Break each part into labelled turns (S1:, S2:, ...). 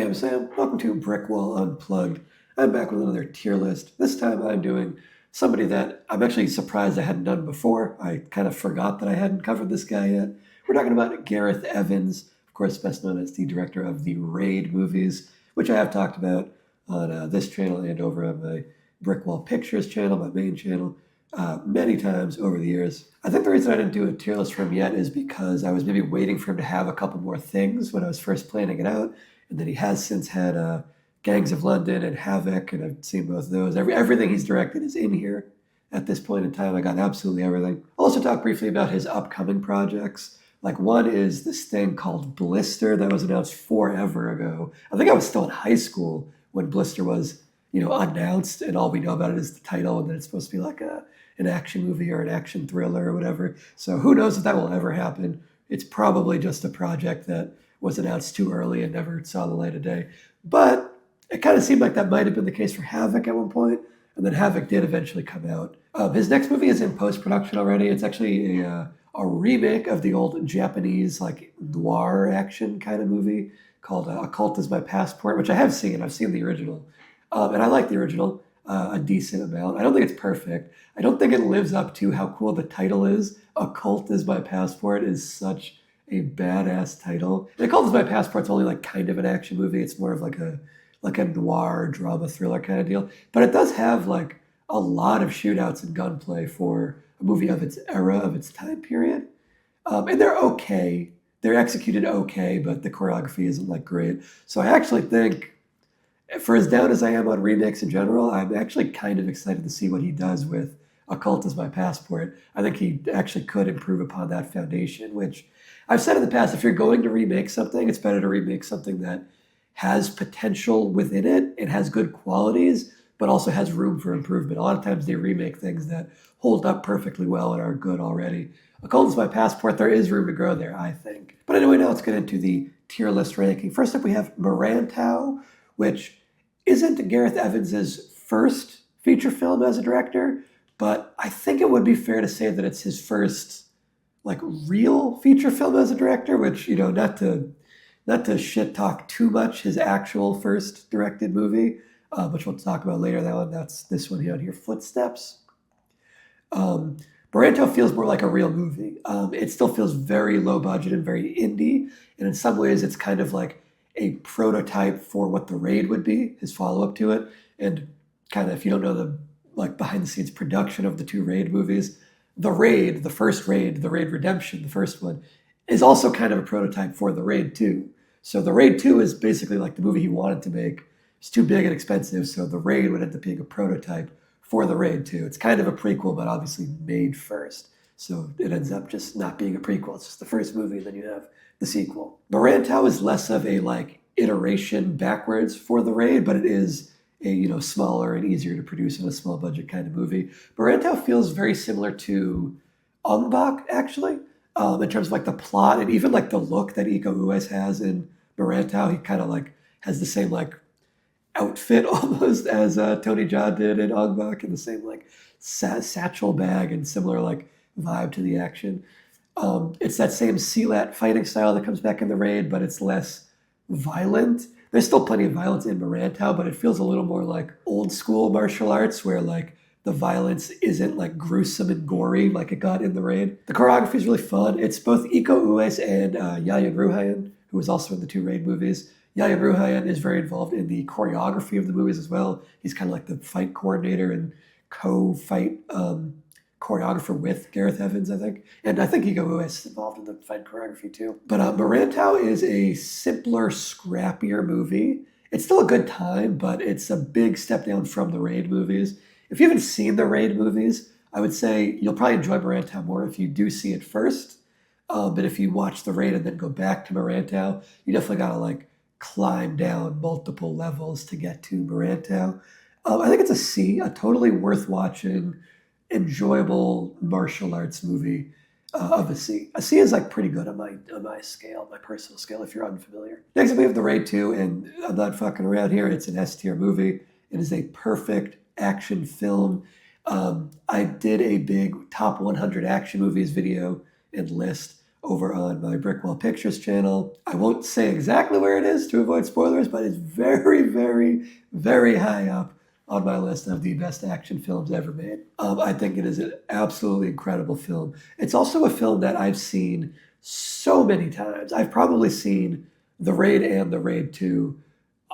S1: I'm Sam. Welcome to Brickwall Unplugged. I'm back with another tier list. This time I'm doing somebody that I'm actually surprised I hadn't done before. I kind of forgot that I hadn't covered this guy yet. We're talking about Gareth Evans, of course, best known as the director of the Raid movies, which I have talked about on this channel and over on my Brickwall Pictures channel, my main channel, many times over the years. I think the reason I didn't do a tier list for him yet is because I was maybe waiting for him to have a couple more things when I was first planning it out. And then he has since had Gangs of London and Havoc, and I've seen both of those. Everything he's directed is in here at this point in time. I got absolutely everything. I'll also talk briefly about his upcoming projects. Like one is this thing called Blister that was announced forever ago. I think I was still in high school when Blister was, announced, and all we know about it is the title, and then it's supposed to be like an action movie or an action thriller or whatever. So who knows if that will ever happen. It's probably just a project that was announced too early and never saw the light of day. But it kind of seemed like that might have been the case for Havoc at one point, and then Havoc did eventually come out. His next movie is in post-production already. It's actually a remake of the old Japanese noir action kind of movie called Occult is My Passport, which I have seen. I've seen the original, and I like the original a decent amount. I don't think it's perfect. I don't think it lives up to how cool the title is. Occult is My Passport is such a badass title. And Occult is My Passport's only kind of an action movie. It's more of like a noir drama thriller kind of deal. But it does have a lot of shootouts and gunplay for a movie of its era, of its time period. And they're okay. They're executed okay, but the choreography isn't great. So I actually think, for as down as I am on remakes in general, I'm actually kind of excited to see what he does with Occult is My Passport. I think he actually could improve upon that foundation, which I've said in the past, if you're going to remake something, it's better to remake something that has potential within it, it has good qualities, but also has room for improvement. A lot of times they remake things that hold up perfectly well and are good already. Occult is My Passport, there is room to grow there, I think. But anyway, now let's get into the tier list ranking. First up, we have Merantau, which isn't Gareth Evans's first feature film as a director, but I think it would be fair to say that it's his first real feature film as a director, which, not to shit talk too much his actual first directed movie, which we'll talk about later. That's this one here, Footsteps. Merantau feels more like a real movie. It still feels very low budget and very indie, and in some ways it's kind of like a prototype for what The Raid would be, his follow-up to it. And kind of, if you don't know the behind-the-scenes production of the two Raid movies, The Raid, the first Raid, The Raid Redemption, the first one, is also kind of a prototype for The Raid 2. So The Raid 2 is basically the movie he wanted to make. It's too big and expensive, so The Raid would end up being a prototype for The Raid 2. It's kind of a prequel, but obviously made first. So it ends up just not being a prequel. It's just the first movie, and then you have the sequel. Merantau is less of a iteration backwards for The Raid, but it is a smaller and easier to produce in a small budget kind of movie. Merantau feels very similar to Unplugged, actually, in terms of the plot and even the look that Iko Uwais has in Merantau. He kind of has the same outfit almost as Tony Jaa did in Unplugged, and the same satchel bag and similar vibe to the action. It's that same Silat fighting style that comes back in The Raid, but it's less violent. There's still plenty of violence in Merantau, but it feels a little more old school martial arts where the violence isn't gruesome and gory like it got in The Raid. The choreography is really fun. It's both Iko Uwais and Yayan Ruhian, who was also in the two Raid movies. Yayan Ruhian is very involved in the choreography of the movies as well. He's kind of the fight coordinator and co-fight choreographer with Gareth Evans, I think. And I think Iko Uwais is involved in the fight choreography too. But Merantau is a simpler, scrappier movie. It's still a good time, but it's a big step down from the Raid movies. If you haven't seen the Raid movies, I would say you'll probably enjoy Merantau more if you do see it first. But if you watch the Raid and then go back to Merantau, you definitely gotta climb down multiple levels to get to Merantau. I think it's a C, a totally worth watching, enjoyable martial arts movie of a C. A C is pretty good on my scale, my personal scale, if you're unfamiliar. Next up, we have The Raid 2, and I'm not fucking around here. It's an S tier movie. It is a perfect action film. I did a big top 100 action movies video and list over on my Brickwall Pictures channel. I won't say exactly where it is to avoid spoilers, but it's very, very, very high up on my list of the best action films ever made. I think it is an absolutely incredible film. It's also a film that I've seen so many times. I've probably seen The Raid and The Raid 2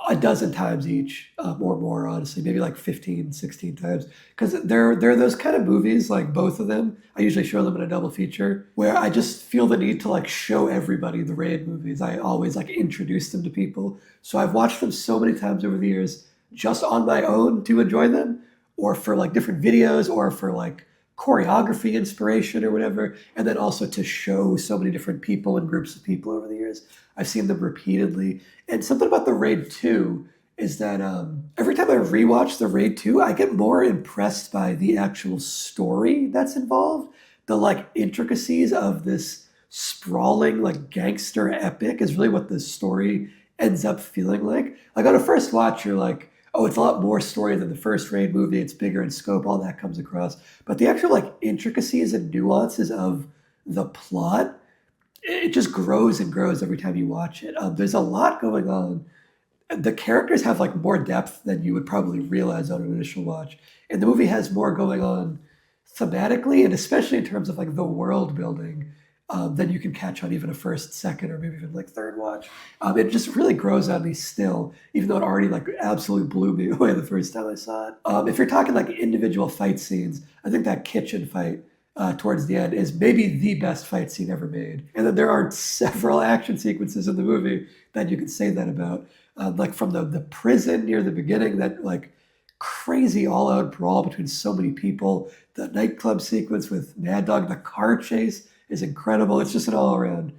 S1: a dozen times each, or more, honestly, maybe like 15, 16 times. Because they're those kind of movies, like both of them. I usually show them in a double feature where I just feel the need to like show everybody the Raid movies. I always like introduce them to people. So I've watched them so many times over the years just on my own to enjoy them, or for like different videos, or for like choreography inspiration or whatever, and then also to show so many different people and groups of people over the years. I've seen them repeatedly. And something about the Raid 2 is that every time I rewatch the Raid 2, I get more impressed by the actual story that's involved. The like intricacies of this sprawling like gangster epic is really what the story ends up feeling like. Like on a first watch, you're like, oh, it's a lot more story than the first Raid movie. It's bigger in scope. All that comes across. But the actual like intricacies and nuances of the plot, it just grows and grows every time you watch it. There's a lot going on. The characters have like more depth than you would probably realize on an initial watch. And the movie has more going on thematically, and especially in terms of like the world building, than you can catch on even a first, second, or maybe even like third watch. It just really grows on me still, even though it already like absolutely blew me away the first time I saw it. If you're talking like individual fight scenes, I think that kitchen fight towards the end is maybe the best fight scene ever made. And then there are several action sequences in the movie that you could say that about. Like from the prison near the beginning, that like crazy all-out brawl between so many people, the nightclub sequence with Mad Dog, the car chase is incredible. It's just an all-around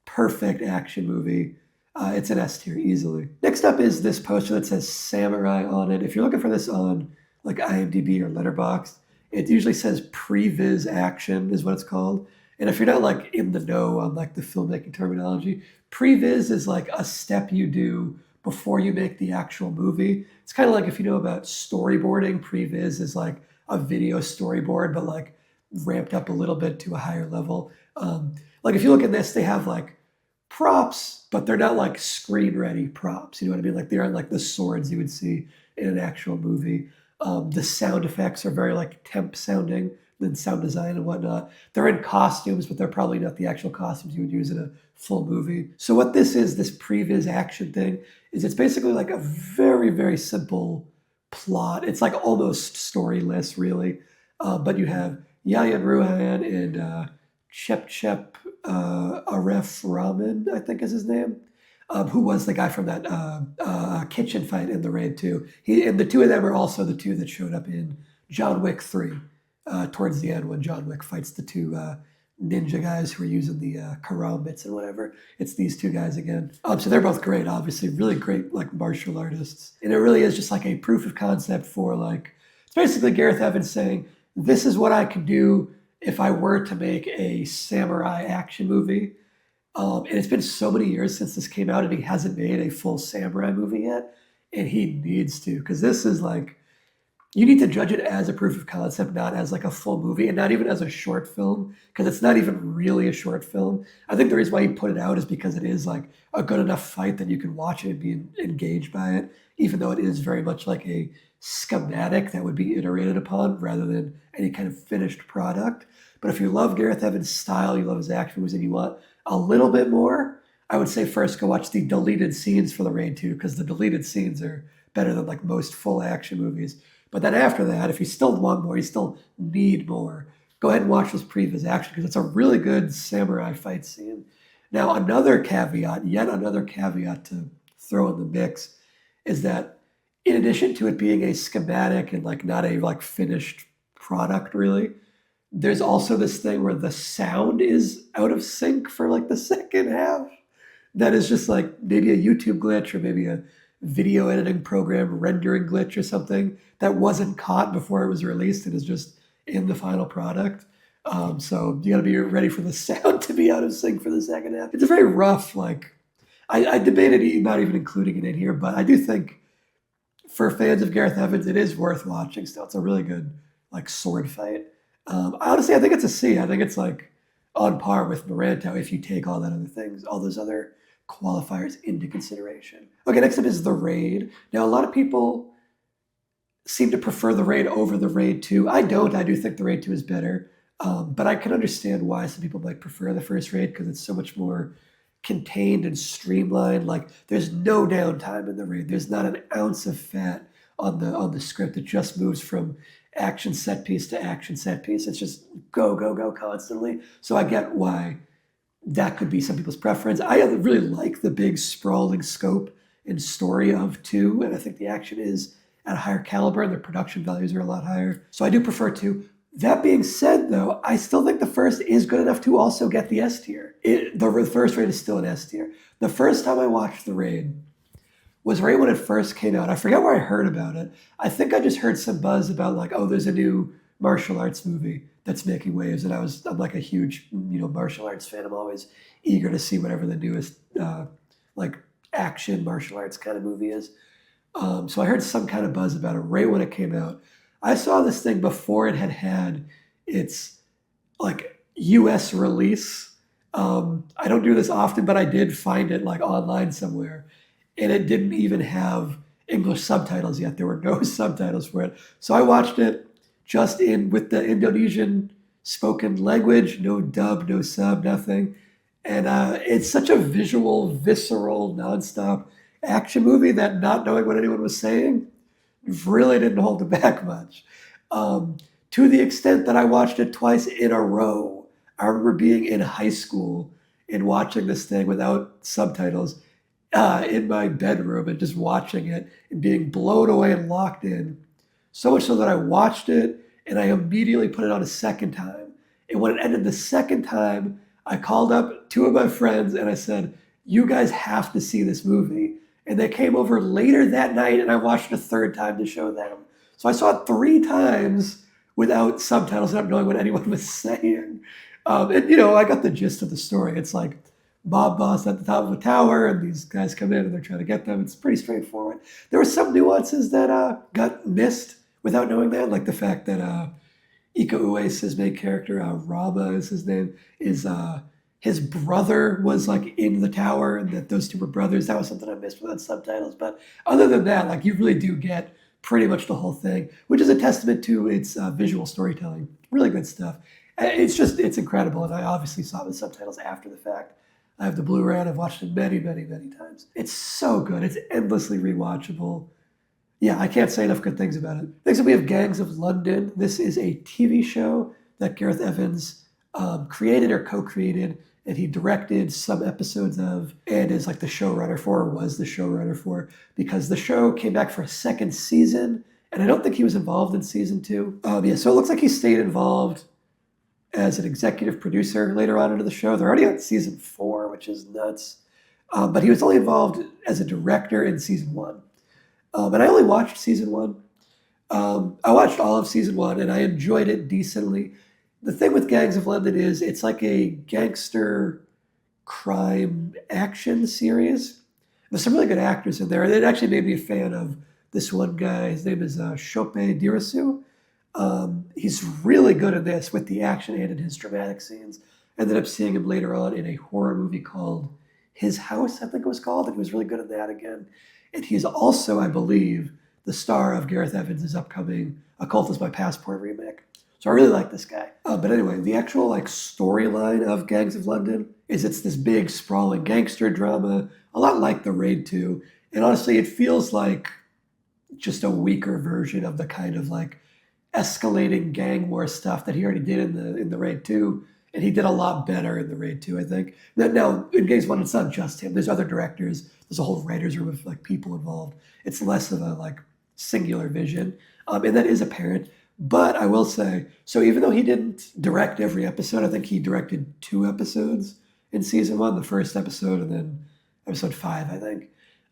S1: perfect action movie. It's an S tier easily. Next up is this poster that says Samurai on it. If you're looking for this on like IMDb or Letterboxd, it usually says Pre-Vis Action is what it's called. And if you're not like in the know on like the filmmaking terminology, Pre-Vis is like a step you do before you make the actual movie. It's kind of like if you know about storyboarding, Pre-Vis is like a video storyboard, but like ramped up a little bit to a higher level. Like if you look at this, they have like props, but they're not like screen ready props. You know what I mean? Like they aren't like the swords you would see in an actual movie. The sound effects are very like temp sounding, then sound design and whatnot. They're in costumes, but they're probably not the actual costumes you would use in a full movie. So what this is, this Pre-Vis Action thing, is it's basically like a very, very simple plot. It's like almost storyless, really. But you have Yayan Ruhan and Chep Aref Rahman, I think is his name, who was the guy from that kitchen fight in the Raid 2. And the two of them are also the two that showed up in John Wick 3 towards the end when John Wick fights the two ninja guys who are using the karambits and whatever. It's these two guys again. So they're both great, obviously, really great like martial artists. And it really is just like a proof of concept for like, it's basically Gareth Evans saying, this is what I could do if I were to make a samurai action movie. And it's been so many years since this came out and he hasn't made a full samurai movie yet. And he needs to, because this is like, you need to judge it as a proof of concept, not as like a full movie and not even as a short film, because it's not even really a short film. I think the reason why he put it out is because it is like a good enough fight that you can watch it and be engaged by it, even though it is very much like a schematic that would be iterated upon rather than any kind of finished product. But if you love Gareth Evans' style, you love his action movies, and you want a little bit more, I would say first go watch the deleted scenes for the Raid 2, because the deleted scenes are better than like most full action movies. But then after that, if you still want more, you still need more, go ahead and watch this Pre-Vis Action, because it's a really good samurai fight scene. Now, yet another caveat to throw in the mix, is that in addition to it being a schematic and like not a like finished product really, there's also this thing where the sound is out of sync for like the second half. That is just like maybe a YouTube glitch or maybe a video editing program rendering glitch or something that wasn't caught before it was released and is just in the final product. So you got to be ready for the sound to be out of sync for the second half. It's a very rough, like, I debated not even including it in here, but I do think for fans of Gareth Evans, it is worth watching still. It's a really good, like, sword fight. I think it's a C. I think it's like on par with Merantau if you take all those other qualifiers into consideration. Okay, next up is the Raid. Now, a lot of people seem to prefer the Raid over the Raid 2. I don't. I do think the Raid 2 is better. But I can understand why some people might prefer the first Raid because it's so much more contained and streamlined. Like there's no downtime in the Raid. There's not an ounce of fat on the script. It just moves from action set piece to action set piece. It's just go, go, go constantly. So I get why that could be some people's preference. I really like the big sprawling scope and story of 2, and I think the action is at a higher caliber and the production values are a lot higher. So I do prefer 2. That being said, though, I still think the first is good enough to also get the S tier. The first Raid is still an S tier. The first time I watched the Raid was right when it first came out. I forget where I heard about it. I think I just heard some buzz about like, oh, there's a new martial arts movie that's making waves, and I'm like a huge martial arts fan. I'm always eager to see whatever the newest like action martial arts kind of movie is. So I heard some kind of buzz about it right when it came out. I saw this thing before it had its like US release. I don't do this often, but I did find it like online somewhere, and it didn't even have English subtitles yet. There were no subtitles for it. So I watched it just with the Indonesian spoken language, no dub, no sub, nothing. And it's such a visual, visceral, nonstop action movie that not knowing what anyone was saying really didn't hold it back much. To the extent that I watched it twice in a row. I remember being in high school and watching this thing without subtitles in my bedroom and just watching it and being blown away and locked in. So much so that I watched it and I immediately put it on a second time. And when it ended the second time, I called up 2 of my friends and I said, you guys have to see this movie. And they came over later that night and I watched it a third time to show them. So I saw it 3 times without subtitles, not knowing what anyone was saying. And I got the gist of the story. It's like mob boss at the top of a tower and these guys come in and they're trying to get them. It's pretty straightforward. There were some nuances that got missed without knowing that, like the fact that Iko Uwais' main character, Rama is his name, is his brother was like in the tower and that those 2 were brothers. That was something I missed without subtitles. But other than that, like you really do get pretty much the whole thing, which is a testament to its visual storytelling. Really good stuff. It's incredible. And I obviously saw the subtitles after the fact. I have the Blu-ray and I've watched it many, many, many times. It's so good. It's endlessly rewatchable. Yeah, I can't say enough good things about it. Next up, we have Gangs of London. This is a TV show that Gareth Evans created or co-created, and he directed some episodes of, and is like the showrunner for, or was the showrunner for, because the show came back for a second season, and I don't think he was involved in season 2. So it looks like he stayed involved as an executive producer later on into the show. They're already on season 4, which is nuts. But he was only involved as a director in season 1. And I only watched season 1. I watched all of season 1 and I enjoyed it decently. The thing with Gangs of London is it's like a gangster crime action series. There's some really good actors in there. And it actually made me a fan of this one guy. His name is Shope Dirisu. He's really good at this with the action and in his dramatic scenes. I ended up seeing him later on in a horror movie called His House, I think it was called, and he was really good at that again. And he's also, I believe, the star of Gareth Evans' upcoming A Cult Is My Passport remake. So I really like this guy. But anyway, the actual like storyline of Gangs of London is it's this big, sprawling gangster drama, a lot like The Raid 2. And honestly, it feels like just a weaker version of the kind of like escalating gang war stuff that he already did in the Raid 2. And he did a lot better in the Raid 2, I think. Now, in Gangs 1, it's not just him. There's other directors. There's a whole writer's room of like people involved. It's less of a like singular vision. And that is apparent. But I will say, so even though he didn't direct every episode, I think he directed 2 episodes in season 1, the first episode and then episode 5, I think.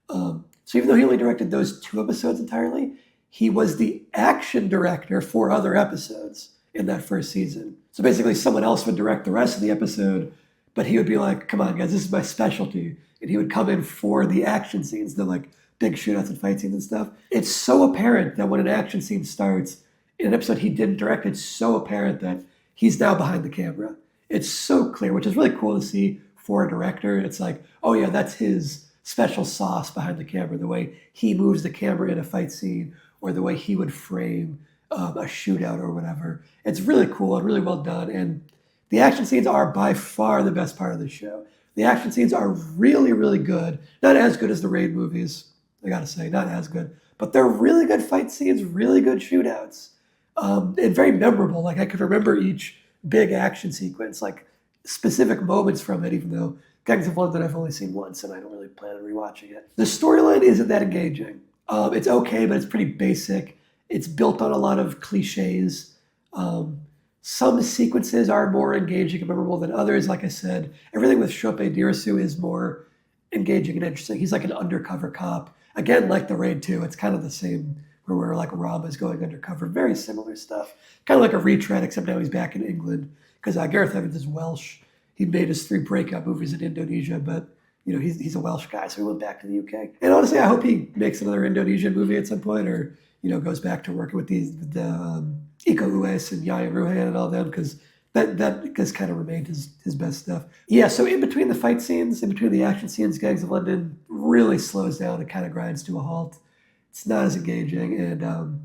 S1: So even though he only directed those 2 episodes entirely, he was the action director for other episodes in that first season. So basically someone else would direct the rest of the episode, but he would be like, come on guys, this is my specialty. And he would come in for the action scenes, the like big shootouts and fight scenes and stuff. It's so apparent that when an action scene starts in an episode he didn't direct, it's so apparent that he's now behind the camera. It's so clear, which is really cool to see for a director. It's like, oh yeah, that's his special sauce behind the camera, the way he moves the camera in a fight scene or the way he would frame a shootout or whatever. It's really cool and really well done. And the action scenes are by far the best part of the show. The action scenes are really, really good. Not as good as the Raid movies, I gotta say, not as good. But they're really good fight scenes, really good shootouts, and very memorable. Like I could remember each big action sequence, like specific moments from it, even though Gangs of London I've only seen once and I don't really plan on rewatching it. The storyline isn't that engaging. It's okay, but it's pretty basic. It's built on a lot of cliches. Some sequences are more engaging and memorable than others. Like I said, everything with Chope Dirisu is more engaging and interesting. He's like an undercover cop. Again, like the Raid 2, it's kind of the same where like Rama's going undercover. Very similar stuff. Kind of like a retread, except now he's back in England because Gareth Evans is Welsh. He made his 3 breakout movies in Indonesia, but he's a Welsh guy, so he went back to the UK. And honestly, I hope he makes another Indonesian movie at some point, or goes back to working with the Iko Uwais and Yayan Ruhian and all them, because that has kind of remained his best stuff. Yeah, so in between the fight scenes, in between the action scenes, Gangs of London really slows down and kind of grinds to a halt. It's not as engaging, and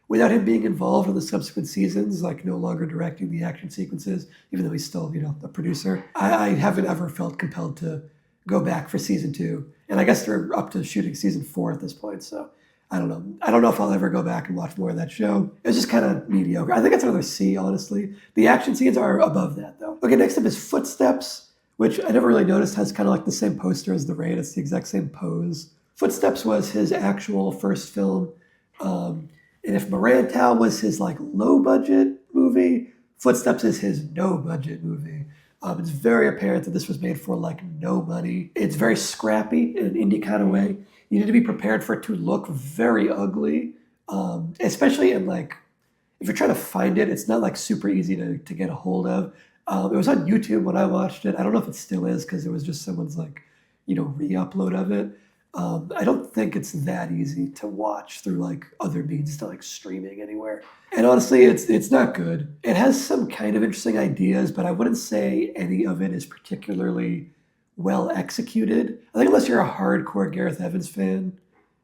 S1: without him being involved in the subsequent seasons, like no longer directing the action sequences, even though he's still, a producer, I haven't ever felt compelled to go back for season 2. And I guess they're up to shooting season 4 at this point, so I don't know. I don't know if I'll ever go back and watch more of that show. It was just kind of mediocre. I think it's another C, honestly. The action scenes are above that, though. Okay, next up is Footsteps, which I never really noticed has kind of like the same poster as The Raid. It's the exact same pose. Footsteps was his actual first film. And if Merantau was his like low-budget movie, Footsteps is his no-budget movie. It's very apparent that this was made for like no money. It's very scrappy in an indie kind of way. You need to be prepared for it to look very ugly, especially in like, if you're trying to find it, it's not like super easy to get a hold of. It was on YouTube when I watched it. I don't know if it still is because it was just someone's like, re-upload of it. I don't think it's that easy to watch through like other means to like streaming anywhere. And honestly, it's not good. It has some kind of interesting ideas, but I wouldn't say any of it is particularly well executed. I think unless you're a hardcore Gareth Evans fan,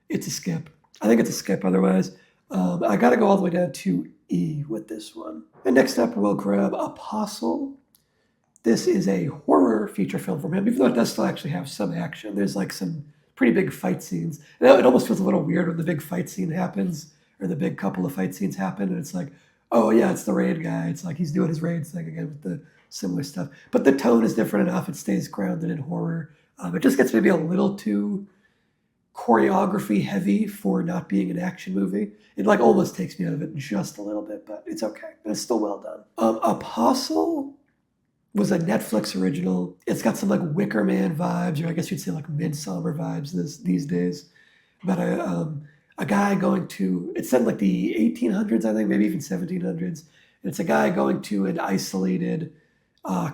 S1: it's a skip. I think it's a skip otherwise. I got to go all the way down to E with this one. And next up, we'll grab Apostle. This is a horror feature film from him, even though it does still actually have some action. There's like some pretty big fight scenes. And it almost feels a little weird when the big fight scene happens, or the big couple of fight scenes happen, and it's like, oh yeah, it's the Raid guy. It's like he's doing his Raid thing again with the similar stuff. But the tone is different enough. It stays grounded in horror. It just gets maybe a little too choreography heavy for not being an action movie. It like almost takes me out of it just a little bit, but it's okay. But it's still well done. Apostle was a Netflix original. It's got some like Wicker Man vibes, or I guess you'd say like Midsummer vibes these days. But a guy going to, it's set in like the 1800s, I think, maybe even 1700s. And it's a guy going to an isolated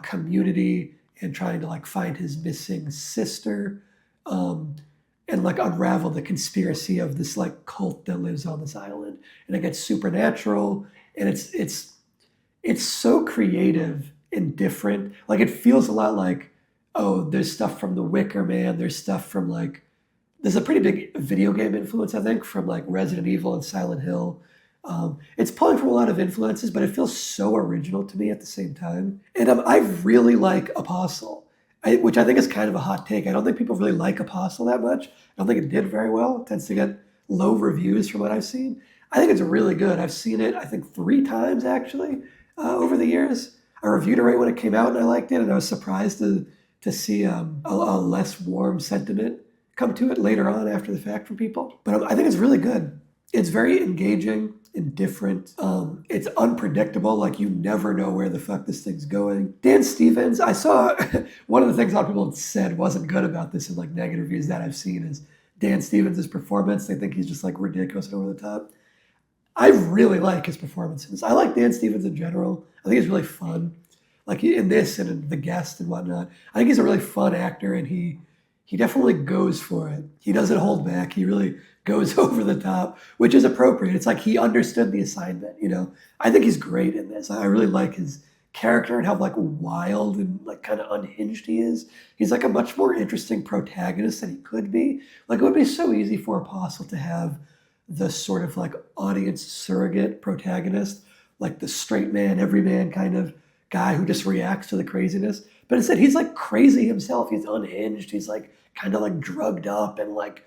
S1: community and trying to like find his missing sister, and like unravel the conspiracy of this like cult that lives on this island. And it gets supernatural, and it's so creative and different. Like it feels a lot like, oh, there's stuff from The Wicker Man. There's stuff from like, there's a pretty big video game influence, I think, from like Resident Evil and Silent Hill. It's pulling from a lot of influences, but it feels so original to me at the same time. And I really like Apostle, which I think is kind of a hot take. I don't think people really like Apostle that much. I don't think it did very well. It tends to get low reviews from what I've seen. I think it's really good. I've seen it, I think, 3 times actually over the years. I reviewed it right when it came out, and I liked it, and I was surprised to see a less warm sentiment come to it later on after the fact from people. But I think it's really good. It's very engaging and different. It's unpredictable. Like you never know where the fuck this thing's going. Dan Stevens, I saw one of the things a lot of people said wasn't good about this in like negative reviews that I've seen is Dan Stevens' performance. They think he's just like ridiculous and over the top. I really like his performances. I like Dan Stevens in general. I think he's really fun. Like in this and in The Guest and whatnot. I think he's a really fun actor, and he definitely goes for it. He doesn't hold back. He really goes over the top, which is appropriate. It's like he understood the assignment, I think he's great in this. I really like his character and how like wild and like kind of unhinged he is. He's like a much more interesting protagonist than he could be. Like it would be so easy for Apostle to have the sort of like audience surrogate protagonist, like the straight man, everyman kind of guy who just reacts to the craziness. But instead, he's like crazy himself. He's unhinged. He's like kind of like drugged up and like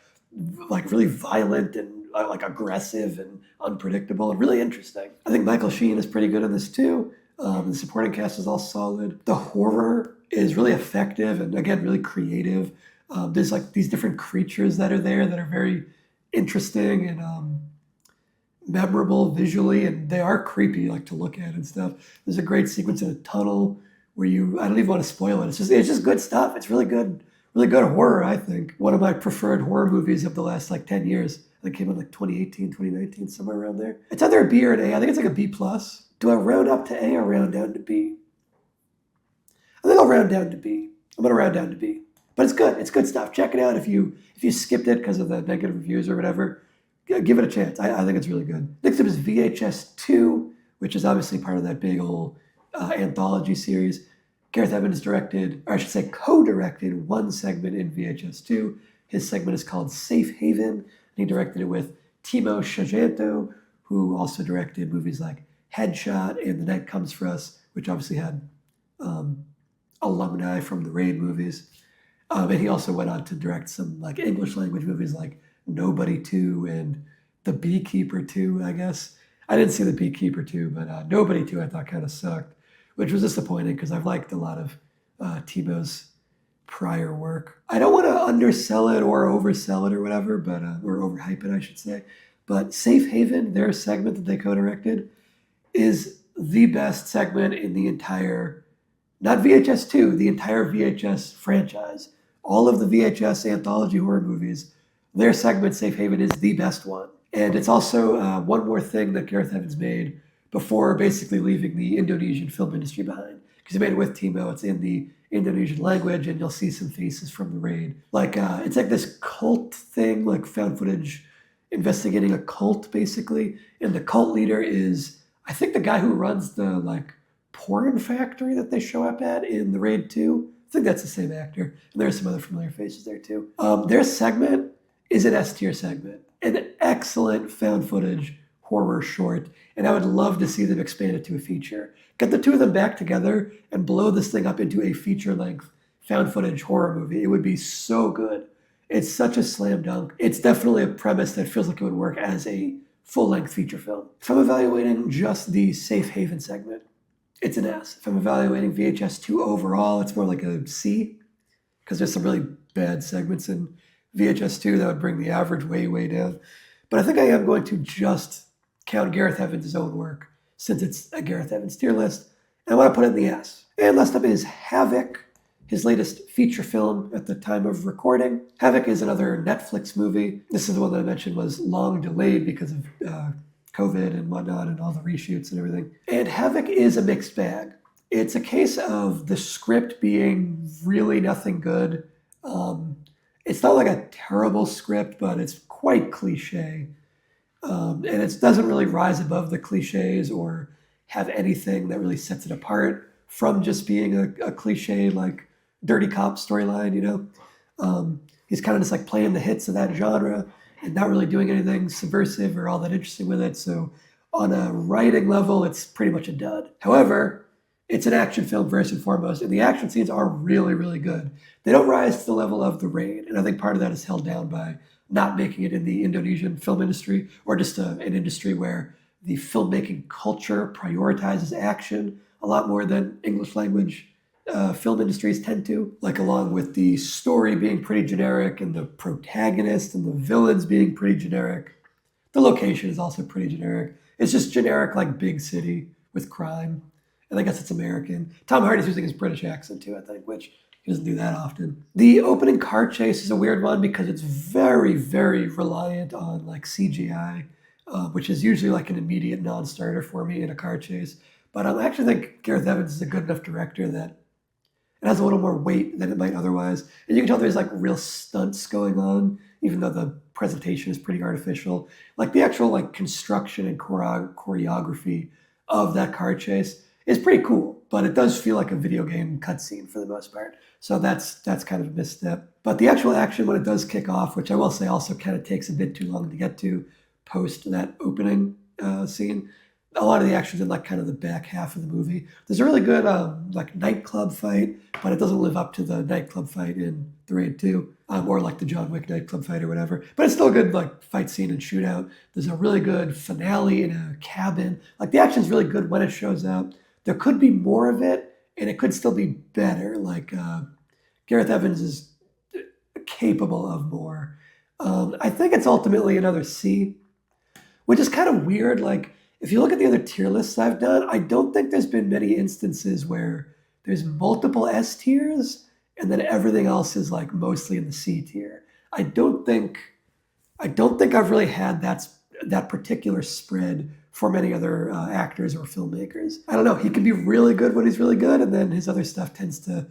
S1: really violent and like aggressive and unpredictable and really interesting. I think Michael Sheen is pretty good in this too. The supporting cast is all solid. The horror is really effective and again really creative. There's like these different creatures that are there that are very interesting and memorable visually, and they are creepy like to look at and stuff. There's a great sequence in a tunnel where I don't even want to spoil it. It's just good stuff. It's really good horror, I think. One of my preferred horror movies of the last like 10 years. I think it came out like 2018, 2019, somewhere around there. It's either a B or an A. I think it's like a B+. Do I round up to A or round down to B? I think I'll round down to B. I'm going to round down to B. But it's good. It's good stuff. Check it out if you skipped it because of the negative reviews or whatever. Give it a chance. I think it's really good. Next up is VHS 2, which is obviously part of that big old anthology series. Gareth Evans directed, or I should say co-directed, one segment in VHS 2. His segment is called Safe Haven, and he directed it with Timo Sargento, who also directed movies like Headshot and The Night Comes For Us, which obviously had alumni from the Raid movies. And he also went on to direct some like English language movies like Nobody 2 and The Beekeeper 2, I guess. I didn't see The Beekeeper 2, but Nobody 2 I thought kind of sucked, which was disappointing because I've liked a lot of Tebow's prior work. I don't want to undersell it or oversell it or whatever, but or overhype it, I should say. But Safe Haven, their segment that they co-directed, is the best segment in the entire, not VHS 2, the entire VHS franchise. All of the VHS anthology horror movies, their segment, Safe Haven, is the best one. And it's also one more thing that Gareth Evans made before basically leaving the Indonesian film industry behind. Because he made it with Timo. It's in the Indonesian language, and you'll see some faces from the Raid. Like, it's like this cult thing, like found footage investigating a cult, basically. And the cult leader is, I think, the guy who runs the, like, porn factory that they show up at in the Raid 2. I think that's the same actor. And there's some other familiar faces there, too. Their segment is an S-tier segment. An excellent found footage horror short, and I would love to see them expand it to a feature. Get the two of them back together and blow this thing up into a feature-length found footage horror movie. It would be so good. It's such a slam dunk. It's definitely a premise that feels like it would work as a full-length feature film. If I'm evaluating just the Safe Haven segment, it's an S. If I'm evaluating VHS 2 overall, it's more like a C, because there's some really bad segments in VHS 2 that would bring the average way, way down. But I think I am going to just count Gareth Evans' own work, since it's a Gareth Evans tier list, and I want to put it in the S. And last up is Havoc, his latest feature film at the time of recording. Havoc is another Netflix movie. This is the one that I mentioned was long delayed because of COVID and whatnot and all the reshoots and everything. And Havoc is a mixed bag. It's a case of the script being really nothing good. It's not like a terrible script, but it's quite cliche. And it doesn't really rise above the cliches or have anything that really sets it apart from just being a cliche, like dirty cop storyline, you know? He's kind of just like playing the hits of that genre and not really doing anything subversive or all that interesting with it. So on a writing level, it's pretty much a dud. However, it's an action film first and foremost, and the action scenes are really, really good. They don't rise to the level of The Raid, and I think part of that is held down by not making it in the Indonesian film industry, or just an industry where the filmmaking culture prioritizes action a lot more than English language film industries tend to. Like along with the story being pretty generic and the protagonist and the villains being pretty generic, the location is also pretty generic. It's just generic like big city with crime. And I guess it's American. Tom Hardy's using his British accent too, I think, which he doesn't do that often. The opening car chase is a weird one because it's very, very reliant on like CGI, which is usually like an immediate non-starter for me in a car chase. But I actually think Gareth Evans is a good enough director that it has a little more weight than it might otherwise. And you can tell there's like real stunts going on, even though the presentation is pretty artificial. Like the actual like construction and choreography of that car chase is pretty cool, but it does feel like a video game cutscene for the most part. So that's kind of a misstep. But the actual action when it does kick off, which I will say also kind of takes a bit too long to get to post that opening scene. A lot of the action's in like kind of the back half of the movie. There's a really good like nightclub fight, but it doesn't live up to the nightclub fight in The Raid 2, or like the John Wick nightclub fight or whatever. But it's still a good like fight scene and shootout. There's a really good finale in a cabin. Like the action's really good when it shows up. There could be more of it, and it could still be better. Like Gareth Evans is capable of more. I think it's ultimately another C, which is kind of weird. Like, if you look at the other tier lists I've done, I don't think there's been many instances where there's multiple S tiers and then everything else is like mostly in the C tier. I don't think I've really had that particular spread for many other actors or filmmakers. I don't know. He can be really good when he's really good, and then his other stuff tends to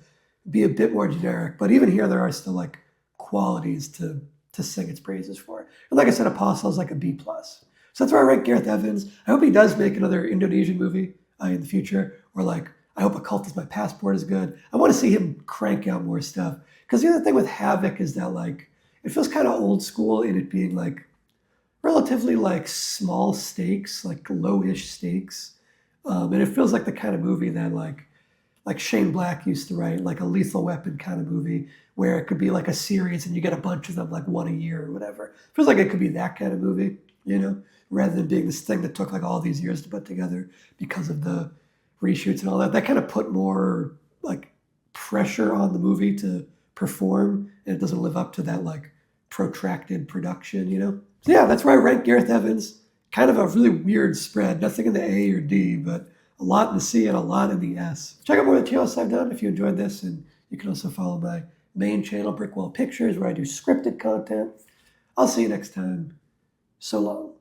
S1: be a bit more generic. But even here, there are still like qualities to sing its praises for. And like I said, Apostle is like a B plus. So that's where I rank Gareth Evans. I hope he does make another Indonesian movie in the future, or like I hope A Cult Is My Passport is good. I want to see him crank out more stuff. Because the other thing with Havoc is that like it feels kind of old school in it being like relatively like small stakes, like low-ish stakes, and it feels like the kind of movie that like Shane Black used to write, like a Lethal Weapon kind of movie, where it could be like a series and you get a bunch of them, like one a year or whatever. Feels like it could be that kind of movie, rather than being this thing that took like all these years to put together because of the reshoots and all that. That kind of put more like pressure on the movie to perform, and it doesn't live up to that like protracted production. So yeah, that's where I rank Gareth Evans. Kind of a really weird spread. Nothing in the A or D, but a lot in the C and a lot in the S. Check out more of the channels I've done if you enjoyed this, and you can also follow my main channel, Brickwall Pictures, where I do scripted content. I'll see you next time. So long.